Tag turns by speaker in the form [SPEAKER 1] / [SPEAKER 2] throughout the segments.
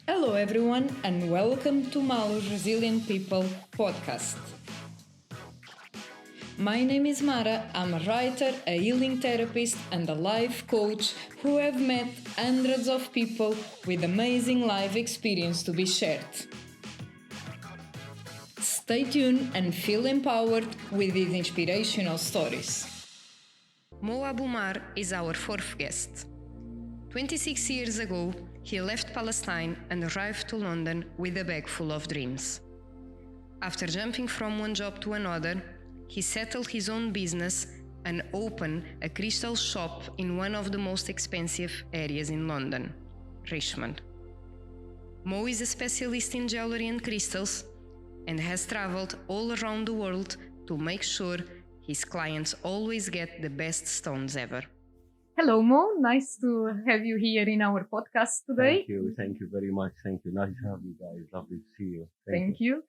[SPEAKER 1] Hello, everyone, and welcome to Malu's Resilient People podcast. My name is Mara. I'm a writer, a healing therapist, and a life coach who have met hundreds of people with amazing life experience to be shared. Stay tuned and feel empowered with these inspirational stories. Abuomar is our fourth guest. 26 years ago, he left Palestine and arrived to London with a bag full of dreams. After jumping from one job to another, he settled his own business and opened a crystal shop in one of the most expensive areas in London, Richmond. Mo is a specialist in jewelry and crystals and has traveled all around the world to make sure his clients always get the best stones ever. Hello, Mo. Nice to have you here in our podcast today.
[SPEAKER 2] Thank you very much. Thank you. Nice to have you guys. Lovely to see you.
[SPEAKER 1] Thank you.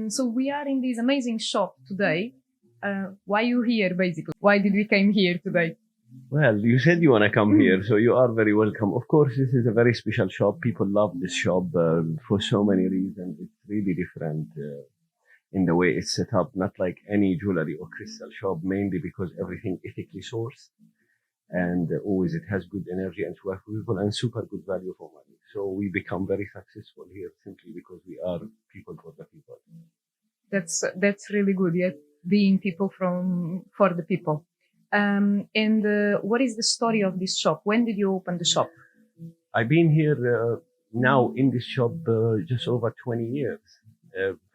[SPEAKER 1] So we are in this amazing shop today. Why you here, basically? Why did we came here today?
[SPEAKER 2] Well, you said you want to come here, so you are very welcome. Of course, this is a very special shop. People love this shop for so many reasons. It's really different in the way it's set up, not like any jewelry or crystal shop, mainly because everything ethically sourced. And always it has good energy and to work with people and super good value for money. So we become very successful here simply because we are people for the people.
[SPEAKER 1] That's really good. Yeah, being people for the people. And what is the story of this shop? When did you open the shop?
[SPEAKER 2] I've been here now in this shop just over 20 years.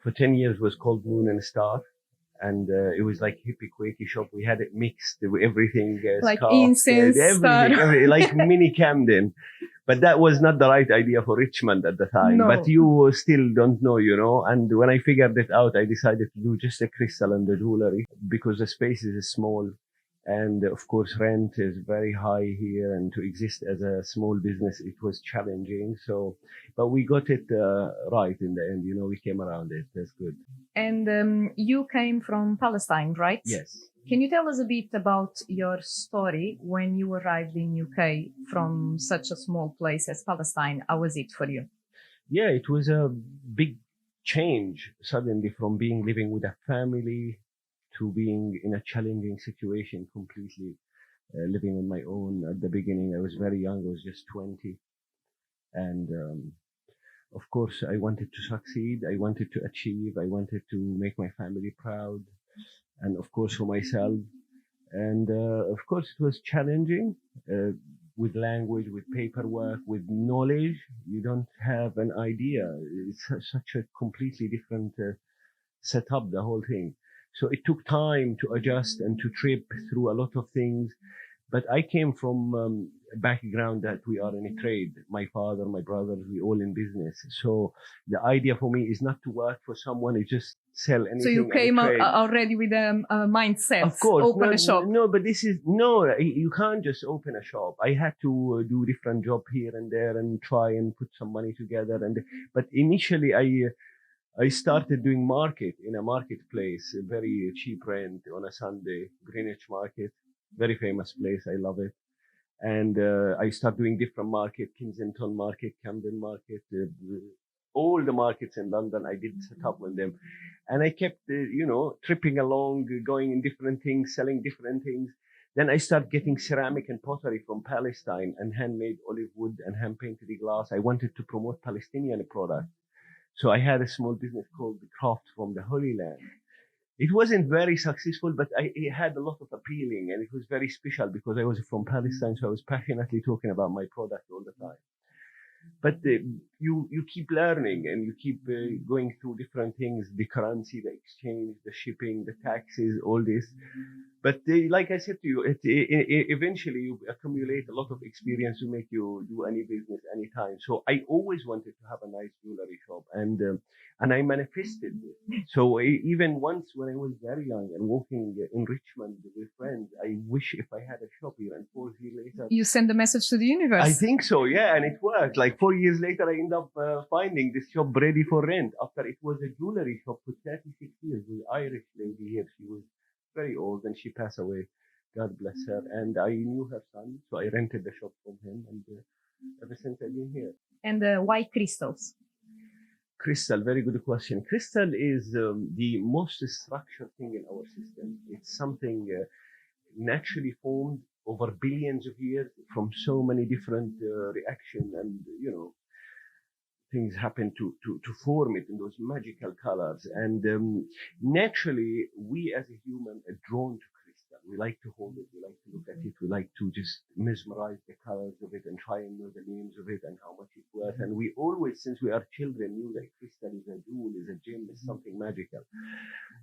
[SPEAKER 2] For 10 years was called Moon and Star. And it was like hippie quakey shop. We had it mixed with everything,
[SPEAKER 1] like
[SPEAKER 2] scarf,
[SPEAKER 1] incense,
[SPEAKER 2] everything, like mini Camden. But that was not the right idea for Richmond at the time.
[SPEAKER 1] No.
[SPEAKER 2] But you still don't know, you know. And when I figured it out, I decided to do just a crystal and the jewelry because the space is small. And of course, rent is very high here. And to exist as a small business, it was challenging. So, but we got it right in the end. You know, we came around it. That's good.
[SPEAKER 1] And you came from Palestine, right?
[SPEAKER 2] Yes.
[SPEAKER 1] Can you tell us a bit about your story when you arrived in UK from such a small place as Palestine? How was it for you?
[SPEAKER 2] Yeah, it was a big change suddenly from living with a family to being in a challenging situation completely, living on my own. At the beginning, I was very young. I was just 20. And of course, I wanted to succeed. I wanted to achieve. I wanted to make my family proud. And of course, for myself. And of course, it was challenging with language, with paperwork, with knowledge. You don't have an idea. It's such a completely different setup, the whole thing. So it took time to adjust and to trip through a lot of things. But I came from a background that we are in a trade. My father, my brothers, we all in business. So the idea for me is not to work for someone, it's just sell anything.
[SPEAKER 1] So you came already with a mindset,
[SPEAKER 2] of course,
[SPEAKER 1] open a shop.
[SPEAKER 2] No, but you can't just open a shop. I had to do different job here and there and try and put some money together. But initially I started doing market in a marketplace, a very cheap rent on a Sunday, Greenwich Market, very famous place. I love it. And I started doing different market, Kensington Market, Camden Market, all the markets in London. I did set up with them. And I kept, tripping along, going in different things, selling different things. Then I started getting ceramic and pottery from Palestine and handmade olive wood and hand-painted glass. I wanted to promote Palestinian product. So I had a small business called The Craft from the Holy Land. It wasn't very successful, but it had a lot of appealing and it was very special because I was from Palestine, so I was passionately talking about my product all the time. But you keep learning and you keep going through different things, the currency, the exchange, the shipping, the taxes, all this. But like I said to you, eventually you accumulate a lot of experience to make you do any business anytime. So I always wanted to have a nice jewelry shop and I manifested it. So even once when I was very young and walking in Richmond with friends, I wish if I had a shop here, and 4 years later.
[SPEAKER 1] You send a message to the universe.
[SPEAKER 2] I think so, yeah, and it worked. Like 4 years later, I ended up finding this shop ready for rent after it was a jewelry shop for 36 years. The Irish lady here, she was very old and she passed away. God bless her. And I knew her son, so I rented the shop from him. And ever since I've been here.
[SPEAKER 1] And why crystals?
[SPEAKER 2] Crystal, very good question. Crystal is the most structured thing in our system. It's something naturally formed over billions of years from so many different reactions, and things happen to form it in those magical colors. And naturally, we as a human are drawn to crystal. We like to hold it, we like to look at it, we like to just mesmerize the colors of it and try and know the names of it and how much it's worth. And we always, since we are children, knew that crystal is a jewel, is a gem, is something magical.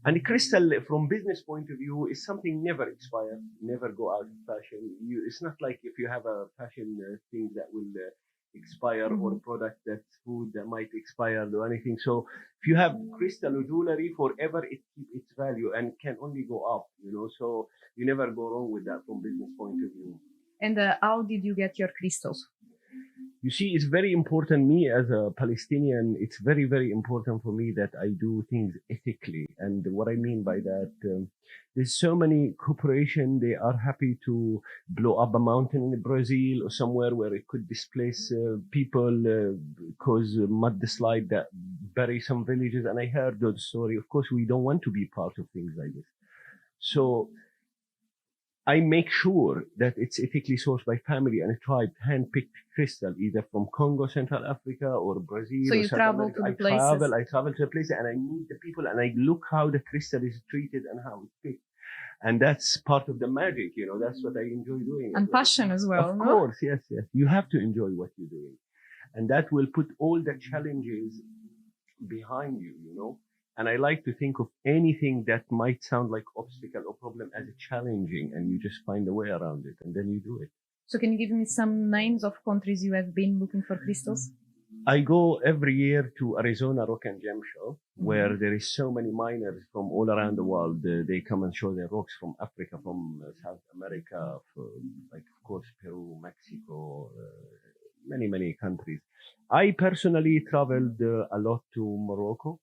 [SPEAKER 2] And crystal, from business point of view, is something never expire, never go out of fashion. It's not like if you have a fashion thing that will expire, or a product that's food that might expire or anything. So if you have crystal or jewelry forever, it keeps its value and can only go up, so you never go wrong with that from business point of view.
[SPEAKER 1] And how did you get your crystals?
[SPEAKER 2] You see, it's very important, me as a Palestinian, it's very, very important for me that I do things ethically. And what I mean by that, there's so many corporations, they are happy to blow up a mountain in Brazil or somewhere where it could displace people, cause mudslide that bury some villages. And I heard those stories. Of course, we don't want to be part of things like this. So I make sure that it's ethically sourced by family and a tribe, hand-picked crystal, either from Congo, Central Africa, or Brazil.
[SPEAKER 1] So
[SPEAKER 2] or
[SPEAKER 1] you
[SPEAKER 2] South
[SPEAKER 1] travel
[SPEAKER 2] America.
[SPEAKER 1] to the places.
[SPEAKER 2] I travel to a place and I meet the people and I look how the crystal is treated and how it's picked. And that's part of the magic, that's what I enjoy doing.
[SPEAKER 1] And passion as well,
[SPEAKER 2] Of
[SPEAKER 1] no?
[SPEAKER 2] course, yes. You have to enjoy what you're doing. And that will put all the challenges behind you, And I like to think of anything that might sound like obstacle or problem as challenging, and you just find a way around it, and then you do it.
[SPEAKER 1] So can you give me some names of countries you have been looking for crystals?
[SPEAKER 2] I go every year to Arizona Rock and Gem Show, where there is so many miners from all around the world. They come and show their rocks from Africa, from South America, like, of course, Peru, Mexico, many, many countries. I personally traveled a lot to Morocco,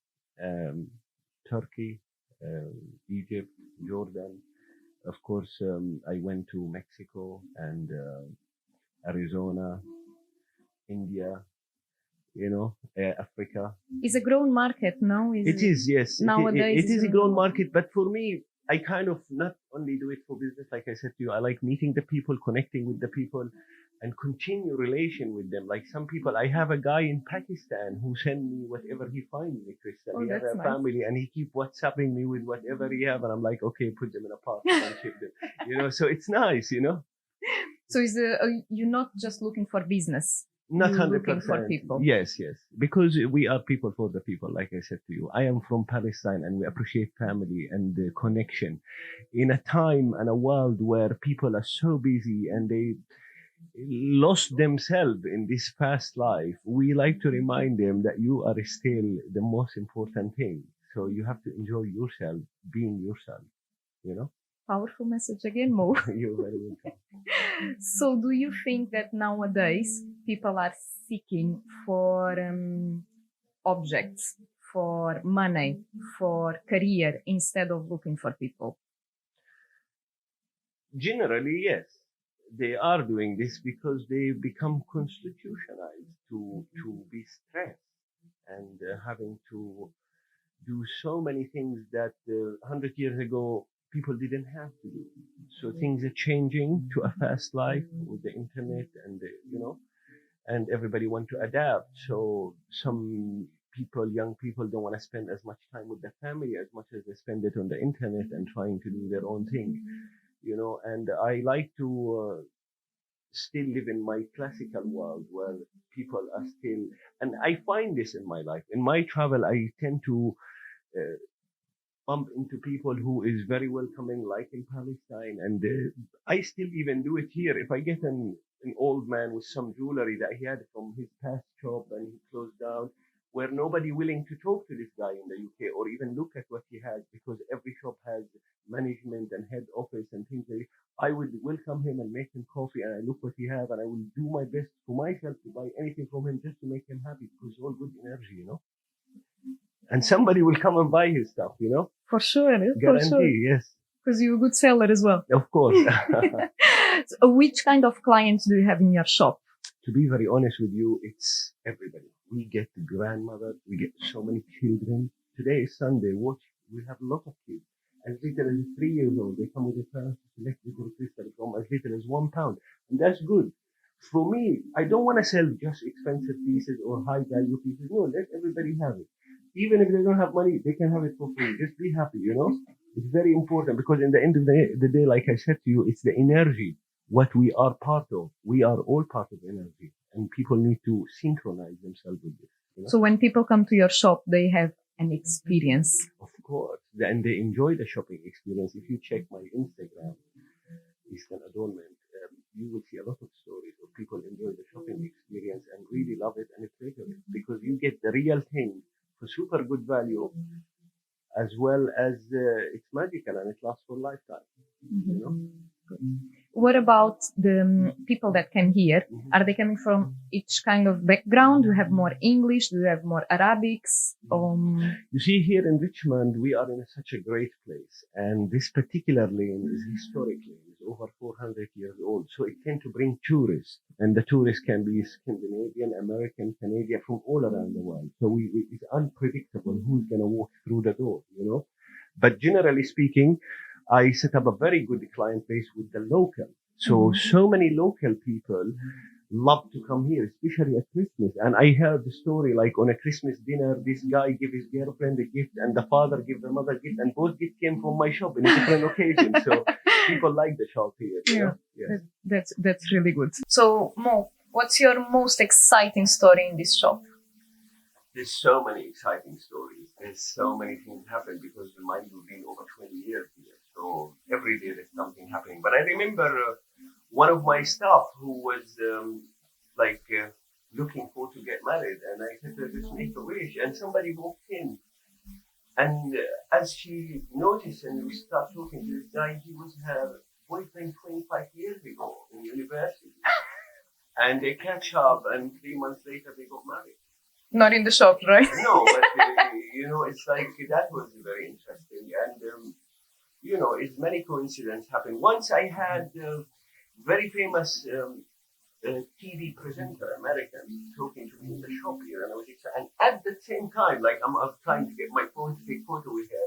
[SPEAKER 2] Turkey, Egypt, Jordan. Of course, I went to Mexico and Arizona, India, Africa.
[SPEAKER 1] It's a growing market now.
[SPEAKER 2] It is, yes.
[SPEAKER 1] Nowadays,
[SPEAKER 2] it is a growing market, but for me, I kind of not only do it for business, like I said to you, I like meeting the people, connecting with the people, and continue relation with them. Like some people, I have a guy in Pakistan who send me whatever he finds in crystal. He has a family and he keep WhatsApping me with whatever he have, and I'm like, okay, put them in a pot and ship them. So it's nice,
[SPEAKER 1] So you're not just looking for business.
[SPEAKER 2] Not 100%.
[SPEAKER 1] Looking for people.
[SPEAKER 2] Yes, because we are people for the people. Like I said to you, I am from Palestine, and we appreciate family and the connection. In a time and a world where people are so busy and they lost themselves in this fast life, we like to remind them that you are still the most important thing. So you have to enjoy yourself, being yourself,
[SPEAKER 1] Powerful message again, Mo.
[SPEAKER 2] You're very welcome.
[SPEAKER 1] So do you think that nowadays people are seeking for objects, for money, for career, instead of looking for people?
[SPEAKER 2] Generally, yes. They are doing this because they become constitutionalized to be stressed and having to do so many things that 100 years ago people didn't have to do. So things are changing to a fast life with the internet and and everybody want to adapt. So some people, young people, don't want to spend as much time with their family as much as they spend it on the internet and trying to do their own thing, and I like to still live in my classical world where people are still, and I find this in my life. In my travel, I tend to bump into people who is very welcoming, like in Palestine, and I still even do it here. If I get an old man with some jewelry that he had from his past shop and he closed down, where nobody willing to talk to this guy in the UK or even look at what he has, because every shop has management and head office and things like that. I would welcome him and make him coffee, and I look what he have, and I will do my best for myself to buy anything from him just to make him happy, because it's all good energy, And somebody will come and buy his stuff,
[SPEAKER 1] For sure.
[SPEAKER 2] Guarantee,
[SPEAKER 1] for sure.
[SPEAKER 2] yes.
[SPEAKER 1] Because you're a good seller as well.
[SPEAKER 2] Of course.
[SPEAKER 1] So which kind of clients do you have in your shop?
[SPEAKER 2] to be very honest with you, it's everybody. We get the grandmother, we get so many children. Today is Sunday. Watch, we have a lot of kids. As little as 3 years old, they come with their parents to select little crystal from as little as £1, and that's good. For me, I don't want to sell just expensive pieces or high value pieces. No, let everybody have it. Even if they don't have money, they can have it for free. Just be happy, you know? It's very important because in the end of the day, like I said to you, it's the energy, what we are part of. We are all part of energy, and people need to synchronize themselves with this. You know?
[SPEAKER 3] So when people come to your shop, they have an experience.
[SPEAKER 2] Of course, and they enjoy the shopping experience. If you check my Instagram, Eastern Adornment, you will see a lot of stories of people enjoy the shopping experience and really love it and treasure it because you get the real thing for super good value, as well as it's magical and it lasts for a lifetime. You know?
[SPEAKER 3] What about the people that come here? Are they coming from each kind of background? Do you have more English? Do you have more Arabics?
[SPEAKER 2] You see, here in Richmond, we are in such a great place. And this particular lane is historically over 400 years old. So it tends to bring tourists. And the tourists can be Scandinavian, American, Canadian, from all around the world. So it's unpredictable who's going to walk through the door, you know. But generally speaking, I set up a very good client base with the local. So many local people love to come here, especially at Christmas. And I heard the story, like on a Christmas dinner, this guy gave his girlfriend a gift and the father gave the mother a gift, and both gifts came from my shop in a different occasion. So people like the shop here. You know? Yes.
[SPEAKER 3] That's really good. So Mo, what's your most exciting story in this shop?
[SPEAKER 2] There's so many exciting stories. There's so many things happen because mine have been over 20 years here. So every day there's something happening. But I remember one of my staff who was looking for to get married, and I said to her, just make a wish. And somebody walked in, and as she noticed, and we start talking to this guy, he was her boyfriend 25 years ago in university, and they catch up, and 3 months later they got married.
[SPEAKER 3] Not in the shop, right?
[SPEAKER 2] No, but you know, it's like that was very interesting, and you know, it's many coincidences happen. Once I had a very famous TV presenter, American, talking to me in the shop here, and I was excited. And at the same time, like I'm trying to get my phone to take photo with her,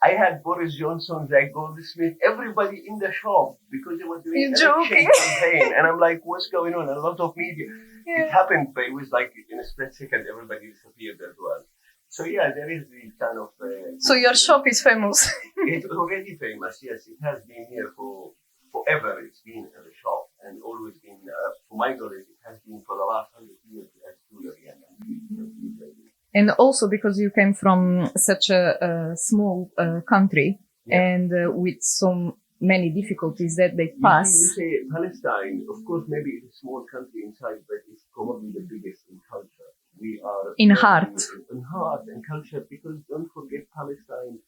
[SPEAKER 2] I had Boris Johnson, Zach Goldsmith, everybody in the shop because they were doing an election campaign, and I'm like, what's going on? A lot of media. It happened, but it was like in a split second, everybody disappeared as well. So yeah, there is this kind of.
[SPEAKER 3] So your shop is famous.
[SPEAKER 2] It's already famous. Yes, it has been here for forever. It's been a shop and always been. For my knowledge, it has been for the last 100 years as jewelry and
[SPEAKER 3] And also because you came from such a small country and with so many difficulties that they pass.
[SPEAKER 2] You say Palestine, of course, maybe it's a small country inside, but it's probably the biggest in culture. We are
[SPEAKER 3] in heart
[SPEAKER 2] and culture, because don't forget Palestine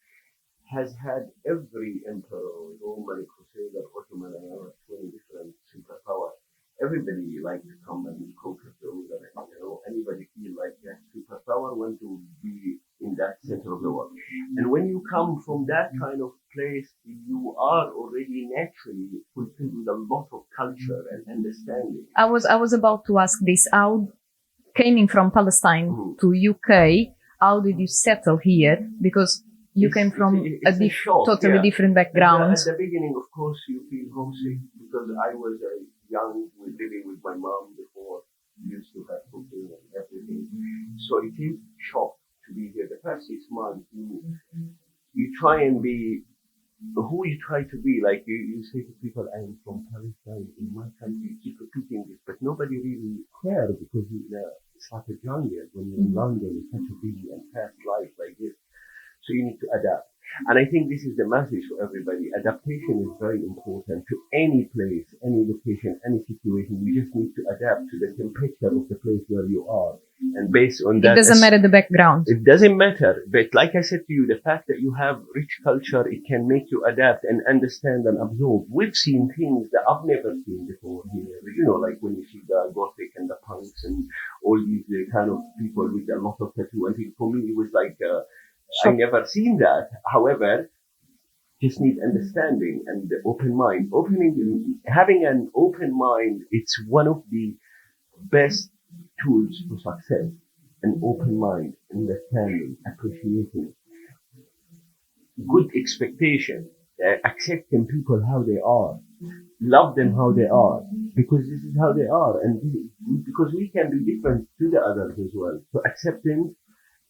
[SPEAKER 2] has had every emperor, Roman, Crusader, Ottoman, and 20 different superpowers. Everybody likes to come and conquer those, you know, anybody feel like that superpower want to be in that center of the world. And when you come from that kind of place, you are already naturally fulfilled with a lot of culture and understanding.
[SPEAKER 3] I was about to ask this. How coming from Palestine to UK, how did you settle here? Because you came from totally different background.
[SPEAKER 2] At the beginning, of course, you feel homesick because I was young, living with my mom before, used to have cooking and everything. So it is shock to be here. The first 6 months, you try and be who you try to be. Like you say to people, I am from Palestine, in my country, you keep repeating this, but nobody really cares because it's like a jungle when you're in London, it's such a busy and fast life like this. So you need to adapt. And I think this is the message for everybody. Adaptation is very important to any place, any location, any situation. You just need to adapt to the temperature of the place where you are. And based on that...
[SPEAKER 3] It doesn't matter the background.
[SPEAKER 2] It doesn't matter. But like I said to you, the fact that you have rich culture, it can make you adapt and understand and absorb. We've seen things that I've never seen before here. You know, like when you see the Gothic and the punks and all these kind of people with a lot of tattoo. And for me, it was like... I never seen that. However, just need understanding and open mind. Having an open mind, it's one of the best tools for success: an open mind, understanding, appreciating, good expectation, accepting people how they are, love them how they are, because this is how they are, and because we can be different to the others as well. So accepting,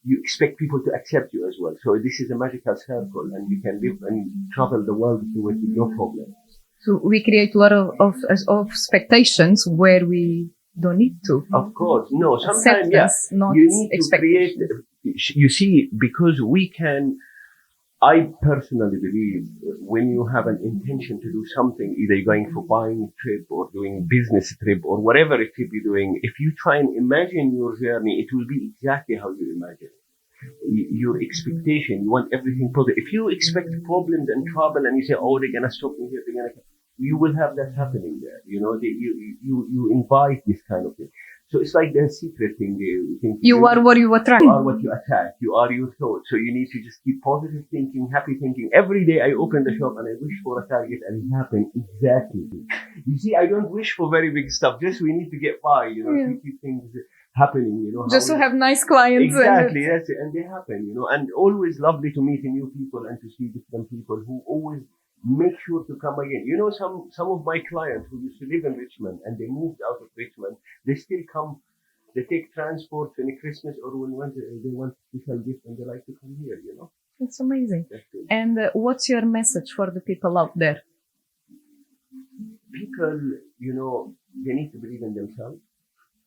[SPEAKER 2] you expect people to accept you as well. So this is a magical circle, and you can live and travel the world with no problem.
[SPEAKER 3] So we create a lot of expectations where we don't need to.
[SPEAKER 2] Of course, no. Sometimes,
[SPEAKER 3] not
[SPEAKER 2] you need to create. You see, because we can. I personally believe when you have an intention to do something, either you're going for buying a trip or doing business trip or whatever it could be doing, if you try and imagine your journey, it will be exactly how you imagine it. Your expectation, you want everything positive. If you expect problems and trouble and you say, oh, they're going to stop me here, you will have that happening there. You know, you invite this kind of thing. So it's like the secret thing.
[SPEAKER 3] You are what you attract.
[SPEAKER 2] You are what you attract. You are your thoughts. So you need to just keep positive thinking, happy thinking. Every day I open the shop and I wish for a target and it happened exactly. You see, I don't wish for very big stuff. Just we need to get by, you know, to keep things happening, you know.
[SPEAKER 3] Just to have nice clients.
[SPEAKER 2] Exactly, that's it. And they happen, you know. And always lovely to meet new people and to see different people who always make sure to come again. You know, some of my clients who used to live in Richmond and they moved out of Richmond, they still come. They take transport in Christmas or when they want special gift and they like to come here, you know.
[SPEAKER 3] It's amazing. And what's your message for the people out there?
[SPEAKER 2] People, you know, they need to believe in themselves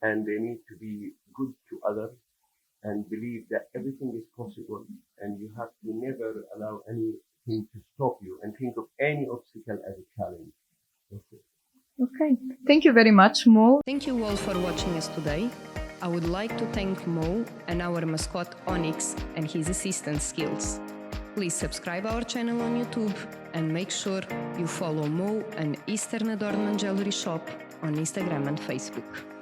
[SPEAKER 2] and they need to be good to others and believe that everything is possible, and you have to never allow anything to stop you and think of any obstacle as a challenge.
[SPEAKER 3] Okay. Thank you very much, Mo.
[SPEAKER 1] Thank you all for watching us today. I would like to thank Mo and our mascot Onyx and his assistant Skills. Please subscribe our channel on YouTube and make sure you follow Mo and Eastern Adornment Jewelry Shop on Instagram and Facebook.